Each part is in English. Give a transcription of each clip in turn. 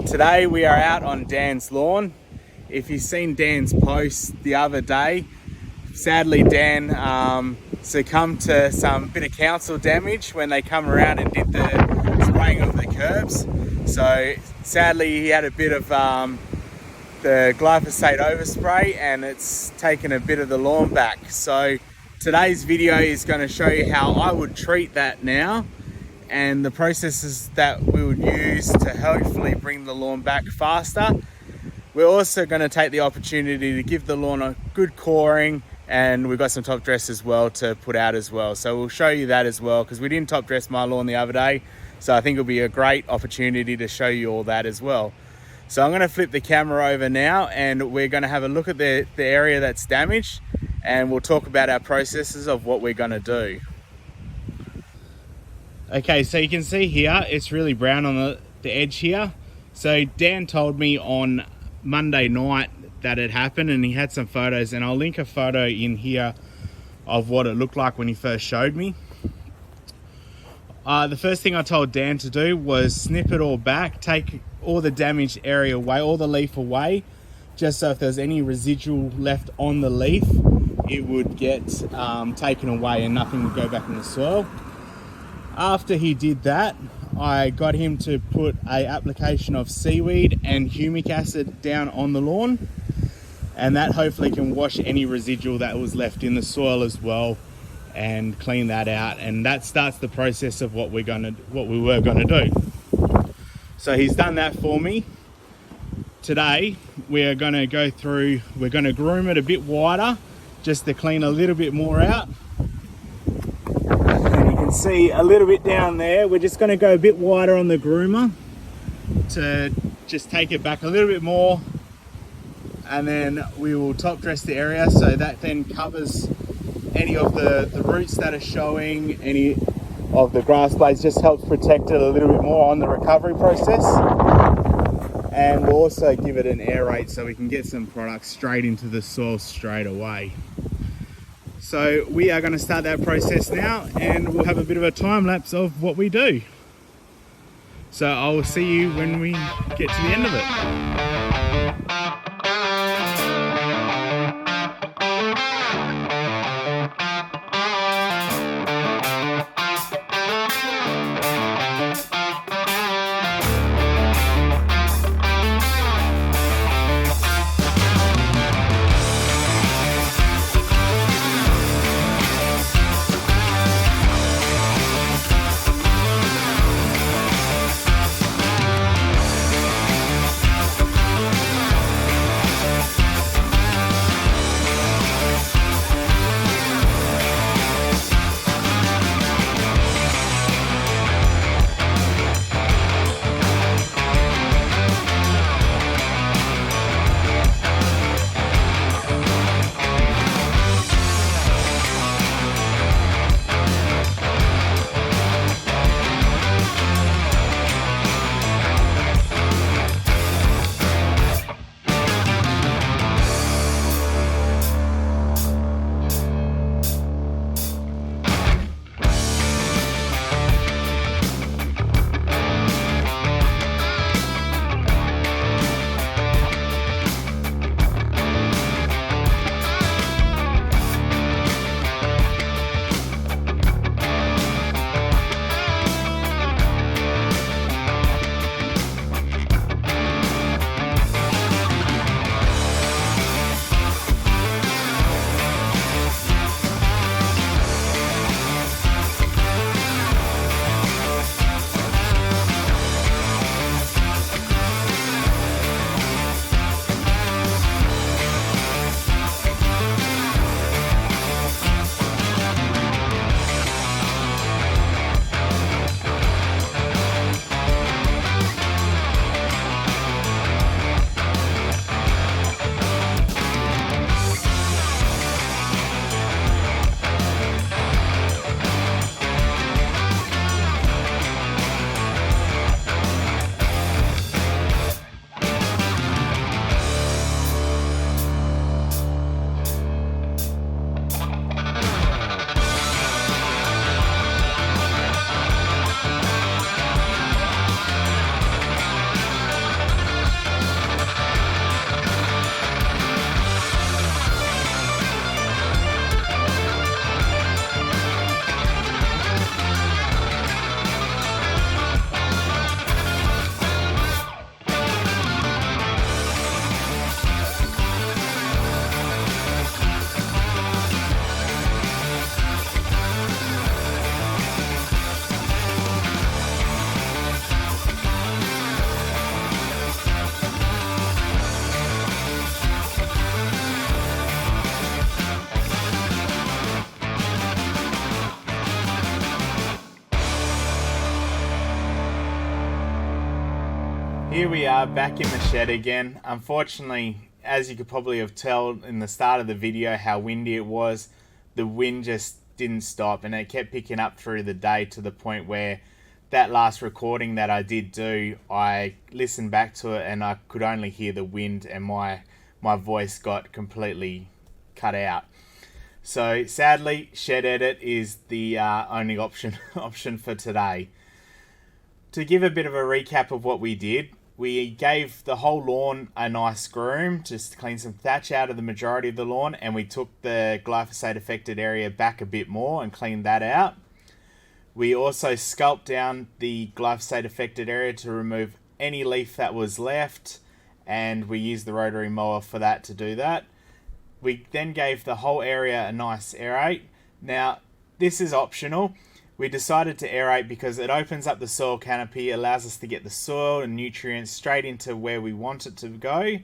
Today we are out on Dan's lawn. If you've seen Dan's post the other day, sadly Dan succumbed to some bit of council damage when they come around and did the spraying of the curbs. So sadly he had a bit of the glyphosate overspray and it's taken a bit of the lawn back. So today's video is going to show you how I would treat that now and the processes that we would use to hopefully bring the lawn back faster. We're also going to take the opportunity to give the lawn a good coring, and we've got some top dress as well to put out as well. So we'll show you that as well, because we didn't top dress my lawn the other day. So I think it'll be a great opportunity to show you all that as well. So I'm going to flip the camera over now and we're going to have a look at the area that's damaged, and we'll talk about our processes of what we're going to do. Okay, so you can see here, it's really brown on the edge here. So Dan told me on Monday night that it happened, and he had some photos, and I'll link a photo in here of what it looked like when he first showed me. The first thing I told Dan to do was snip it all back, take all the damaged area away, all the leaf away, just so if there's any residual left on the leaf, it would get taken away and nothing would go back in the soil. After he did that, I got him to put an application of seaweed and humic acid down on the lawn, and that hopefully can wash any residual that was left in the soil as well and clean that out, and that starts the process of what we were gonna do. So he's done that for me. Today we're gonna go through, we're gonna groom it a bit wider just to clean a little bit more out. See a little bit down there, we're just going to go a bit wider on the groomer to just take it back a little bit more, and then we will top dress the area so that then covers any of the roots that are showing, any of the grass blades, just helps protect it a little bit more on the recovery process. And we'll also give it an aerate so we can get some products straight into the soil straight away. So we are going to start that process now, and we'll have a bit of a time lapse of what we do. So I will see you when we get to the end of it. Here we are back in the shed again. Unfortunately, as you could probably have told in the start of the video how windy it was, the wind just didn't stop and it kept picking up through the day to the point where that last recording that I did do, I listened back to it and I could only hear the wind and my voice got completely cut out. So sadly, shed edit is the only option for today. To give a bit of a recap of what we did, we gave the whole lawn a nice groom just to clean some thatch out of the majority of the lawn, and we took the glyphosate affected area back a bit more and cleaned that out. We also sculpted down the glyphosate affected area to remove any leaf that was left, and we used the rotary mower for that to do that. We then gave the whole area a nice aerate. Now, this is optional. We decided to aerate because it opens up the soil canopy, allows us to get the soil and nutrients straight into where we want it to go,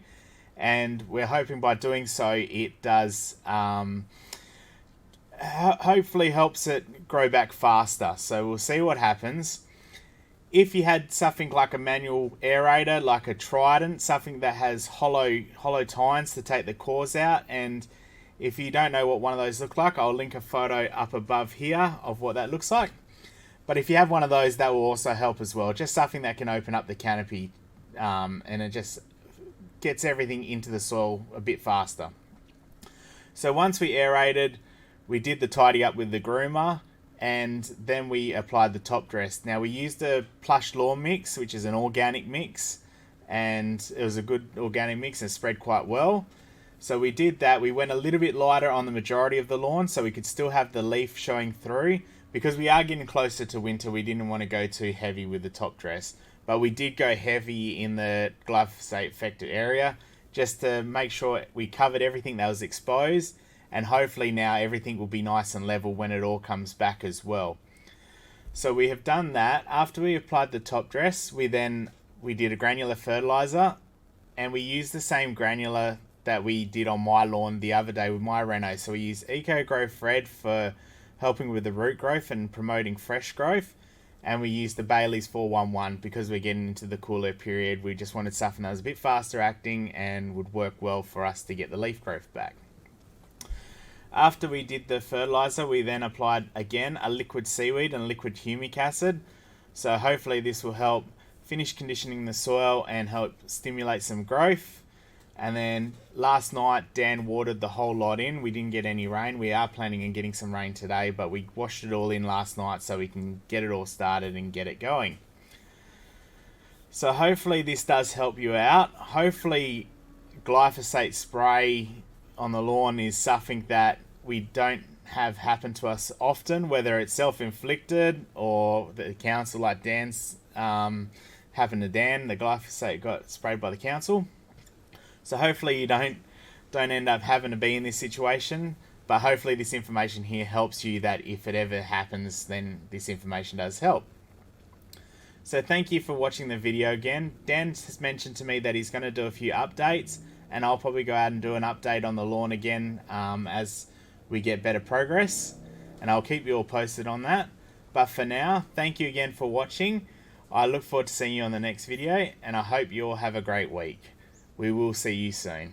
and we're hoping by doing so it does hopefully helps it grow back faster. So we'll see what happens. If you had something like a manual aerator, like a Trident, something that has hollow tines to take the cores out, and if you don't know what one of those look like, I'll link a photo up above here of what that looks like. But if you have one of those, that will also help as well. Just something that can open up the canopy and it just gets everything into the soil a bit faster. So once we aerated, we did the tidy up with the groomer, and then we applied the top dress. Now we used a plush lawn mix, which is an organic mix, and it was a good organic mix and spread quite well. So we did that. We went a little bit lighter on the majority of the lawn so we could still have the leaf showing through. Because we are getting closer to winter, we didn't want to go too heavy with the top dress. But we did go heavy in the glyphosate affected area just to make sure we covered everything that was exposed. And hopefully now everything will be nice and level when it all comes back as well. So we have done that. After we applied the top dress, we did a granular fertilizer. And we used the same granular that we did on my lawn the other day with my reno. So we used Eco Growth Red for helping with the root growth and promoting fresh growth, and we used the Bailey's 411 because we're getting into the cooler period. We just wanted something that was a bit faster acting and would work well for us to get the leaf growth back. After we did the fertilizer, we then applied again a liquid seaweed and liquid humic acid. So hopefully this will help finish conditioning the soil and help stimulate some growth. And then last night, Dan watered the whole lot in. We didn't get any rain. We are planning on getting some rain today, but we washed it all in last night so we can get it all started and get it going. So hopefully this does help you out. Hopefully glyphosate spray on the lawn is something that we don't have happen to us often, whether it's self-inflicted or the council, like Dan's happened to Dan. The glyphosate got sprayed by the council. So hopefully you don't end up having to be in this situation, but hopefully this information here helps you that if it ever happens, then this information does help. So thank you for watching the video again. Dan has mentioned to me that he's going to do a few updates, and I'll probably go out and do an update on the lawn again as we get better progress, and I'll keep you all posted on that. But for now, thank you again for watching. I look forward to seeing you on the next video, and I hope you all have a great week. We will see you soon.